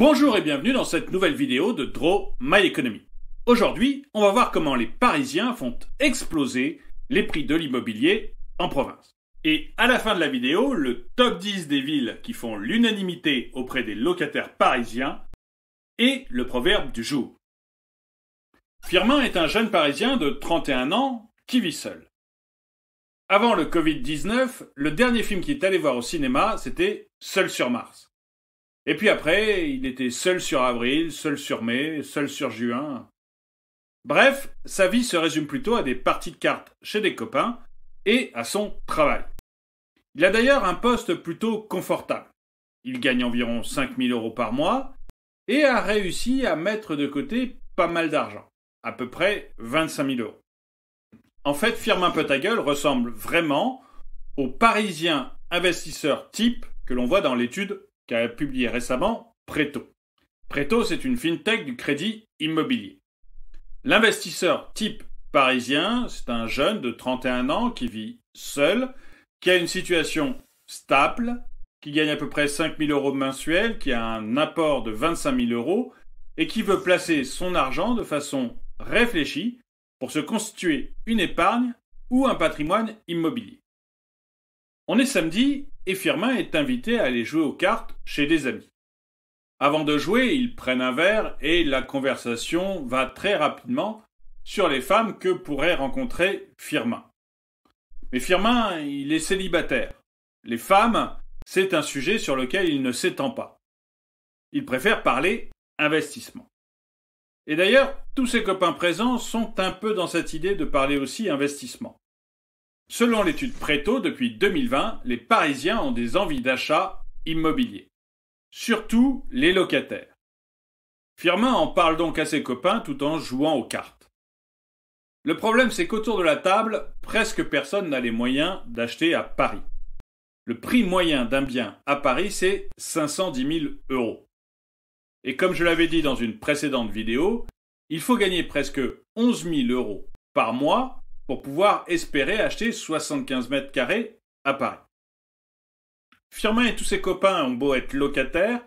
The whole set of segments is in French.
Bonjour et bienvenue dans cette nouvelle vidéo de Draw My Economy. Aujourd'hui, on va voir comment les Parisiens font exploser les prix de l'immobilier en province. Et à la fin de la vidéo, le top 10 des villes qui font l'unanimité auprès des locataires parisiens et le proverbe du jour. Firmin est un jeune Parisien de 31 ans qui vit seul. Avant le Covid-19, le dernier film qu'il est allé voir au cinéma, c'était Seul sur Mars. Et puis après, il était seul sur avril, seul sur mai, seul sur juin. Bref, sa vie se résume plutôt à des parties de cartes chez des copains et à son travail. Il a d'ailleurs un poste plutôt confortable. Il gagne environ 5 000 € par mois et a réussi à mettre de côté pas mal d'argent, à peu près 25 000 €. En fait, Firmin Petagueul ressemble vraiment au Parisien investisseur type que l'on voit dans l'étude qu'a publié récemment Preto. Preto, c'est une fintech du crédit immobilier. L'investisseur type parisien, c'est un jeune de 31 ans qui vit seul, qui a une situation stable, qui gagne à peu près 5 000 € mensuels, qui a un apport de 25 000 € et qui veut placer son argent de façon réfléchie pour se constituer une épargne ou un patrimoine immobilier. On est samedi et Firmin est invité à aller jouer aux cartes chez des amis. Avant de jouer, ils prennent un verre et la conversation va très rapidement sur les femmes que pourrait rencontrer Firmin. Mais Firmin, il est célibataire. Les femmes, c'est un sujet sur lequel il ne s'étend pas. Il préfère parler investissement. Et d'ailleurs, tous ses copains présents sont un peu dans cette idée de parler aussi investissement. Selon l'étude Preto, depuis 2020, les Parisiens ont des envies d'achat immobilier. Surtout les locataires. Firmin en parle donc à ses copains tout en jouant aux cartes. Le problème, c'est qu'autour de la table, presque personne n'a les moyens d'acheter à Paris. Le prix moyen d'un bien à Paris, c'est 510 000 €. Et comme je l'avais dit dans une précédente vidéo, il faut gagner presque 11 000 € par mois pour pouvoir espérer acheter 75 mètres carrés à Paris. Firmin et tous ses copains ont beau être locataires,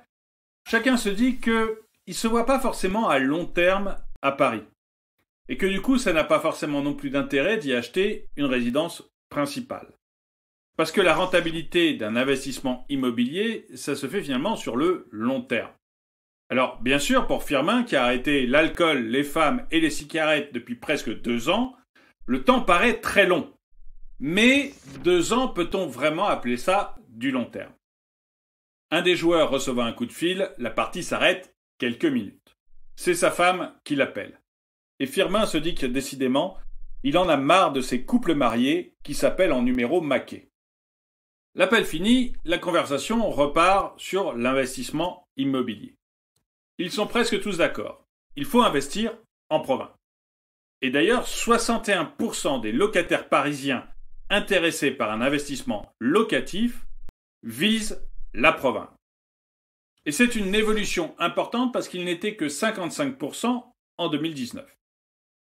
chacun se dit qu'il ne se voit pas forcément à long terme à Paris. Et que du coup, ça n'a pas forcément non plus d'intérêt d'y acheter une résidence principale. Parce que la rentabilité d'un investissement immobilier, ça se fait finalement sur le long terme. Alors, bien sûr, pour Firmin, qui a arrêté l'alcool, les femmes et les cigarettes depuis presque 2 ans, le temps paraît très long. Mais 2 ans, peut-on vraiment appeler ça du long terme? Un des joueurs recevant un coup de fil, la partie s'arrête quelques minutes. C'est sa femme qui l'appelle. Et Firmin se dit que décidément, il en a marre de ces couples mariés qui s'appellent en numéro maqué. L'appel fini, la conversation repart sur l'investissement immobilier. Ils sont presque tous d'accord. Il faut investir en province. Et d'ailleurs, 61% des locataires parisiens intéressés par un investissement locatif visent la province. Et c'est une évolution importante parce qu'il n'était que 55% en 2019.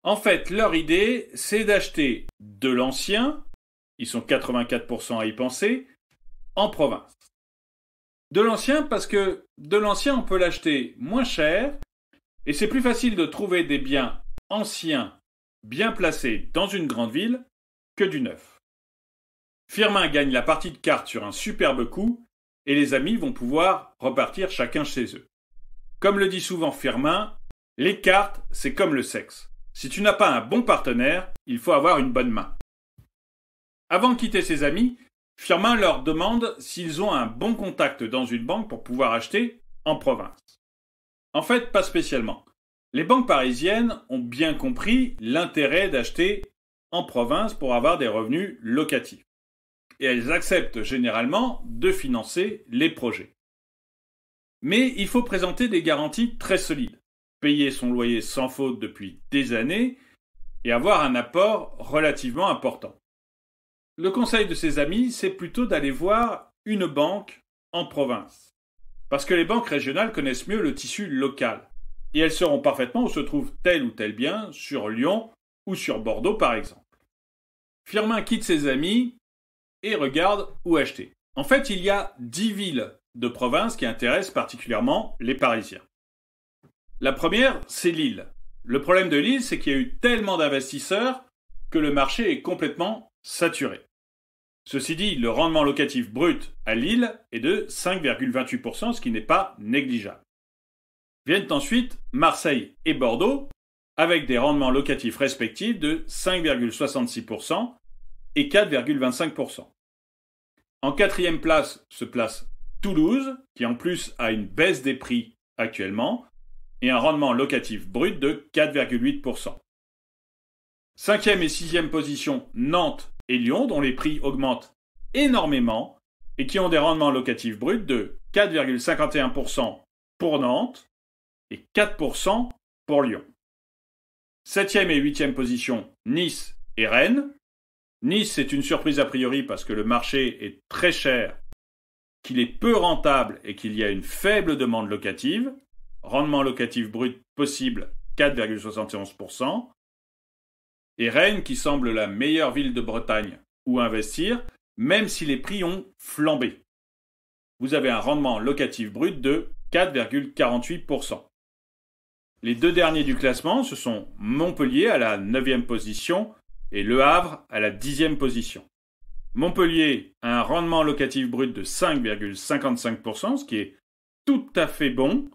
En fait, leur idée, c'est d'acheter de l'ancien, ils sont 84% à y penser, en province. De l'ancien parce que de l'ancien, on peut l'acheter moins cher et c'est plus facile de trouver des biens anciens bien placés dans une grande ville que du neuf. Firmin gagne la partie de cartes sur un superbe coup et les amis vont pouvoir repartir chacun chez eux. Comme le dit souvent Firmin, les cartes, c'est comme le sexe. Si tu n'as pas un bon partenaire, il faut avoir une bonne main. Avant de quitter ses amis, Firmin leur demande s'ils ont un bon contact dans une banque pour pouvoir acheter en province. En fait, pas spécialement. Les banques parisiennes ont bien compris l'intérêt d'acheter en province pour avoir des revenus locatifs. Et elles acceptent généralement de financer les projets. Mais il faut présenter des garanties très solides, payer son loyer sans faute depuis des années et avoir un apport relativement important. Le conseil de ses amis, c'est plutôt d'aller voir une banque en province. Parce que les banques régionales connaissent mieux le tissu local. Et elles sauront parfaitement où se trouve tel ou tel bien, sur Lyon ou sur Bordeaux par exemple. Firmin quitte ses amis et regarde où acheter. En fait, il y a 10 villes de provinces qui intéressent particulièrement les Parisiens. La première, c'est Lille. Le problème de Lille, c'est qu'il y a eu tellement d'investisseurs que le marché est complètement saturé. Ceci dit, le rendement locatif brut à Lille est de 5,28%, ce qui n'est pas négligeable. Viennent ensuite Marseille et Bordeaux, avec des rendements locatifs respectifs de 5,66% et 4,25%. En quatrième place se place Toulouse, qui en plus a une baisse des prix actuellement, et un rendement locatif brut de 4,8%. Cinquième et sixième position, Nantes et Lyon, dont les prix augmentent énormément et qui ont des rendements locatifs bruts de 4,51% pour Nantes et 4% pour Lyon. Septième et huitième position, Nice et Rennes. Nice, c'est une surprise a priori parce que le marché est très cher, qu'il est peu rentable et qu'il y a une faible demande locative. Rendement locatif brut possible 4,71%. Et Rennes qui semble la meilleure ville de Bretagne où investir, même si les prix ont flambé. Vous avez un rendement locatif brut de 4,48%. Les deux derniers du classement, ce sont Montpellier à la 9e position et Le Havre à la 10e position. Montpellier a un rendement locatif brut de 5,55%, ce qui est tout à fait bon.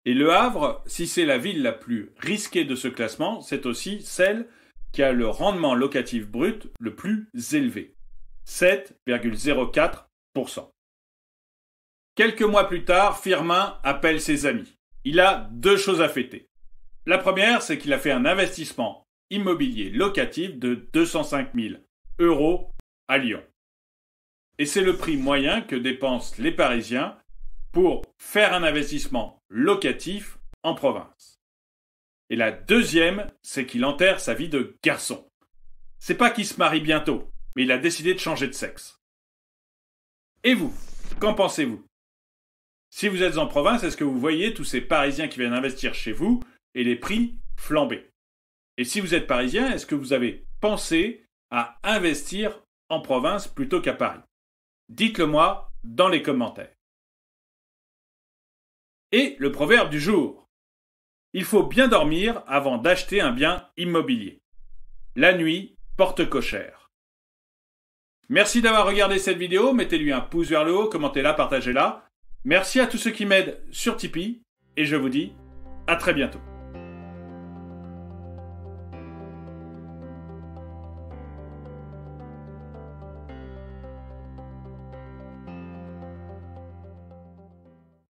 Et Le Havre, si c'est la ville la plus risquée de ce classement, c'est aussi celle qui a le rendement locatif brut le plus élevé, 7,04%. Quelques mois plus tard, Firmin appelle ses amis. Il a deux choses à fêter. La première, c'est qu'il a fait un investissement immobilier locatif de 205 000 € à Lyon. Et c'est le prix moyen que dépensent les Parisiens pour faire un investissement locatif en province. Et la deuxième, c'est qu'il enterre sa vie de garçon. C'est pas qu'il se marie bientôt, mais il a décidé de changer de sexe. Et vous, qu'en pensez-vous? Si vous êtes en province, est-ce que vous voyez tous ces Parisiens qui viennent investir chez vous et les prix flamber? Et si vous êtes Parisien, est-ce que vous avez pensé à investir en province plutôt qu'à Paris? Dites-le moi dans les commentaires. Et le proverbe du jour. Il faut bien dormir avant d'acheter un bien immobilier. La nuit porte cochère. Merci d'avoir regardé cette vidéo. Mettez-lui un pouce vers le haut, commentez-la, partagez-la. Merci à tous ceux qui m'aident sur Tipeee. Et je vous dis à très bientôt.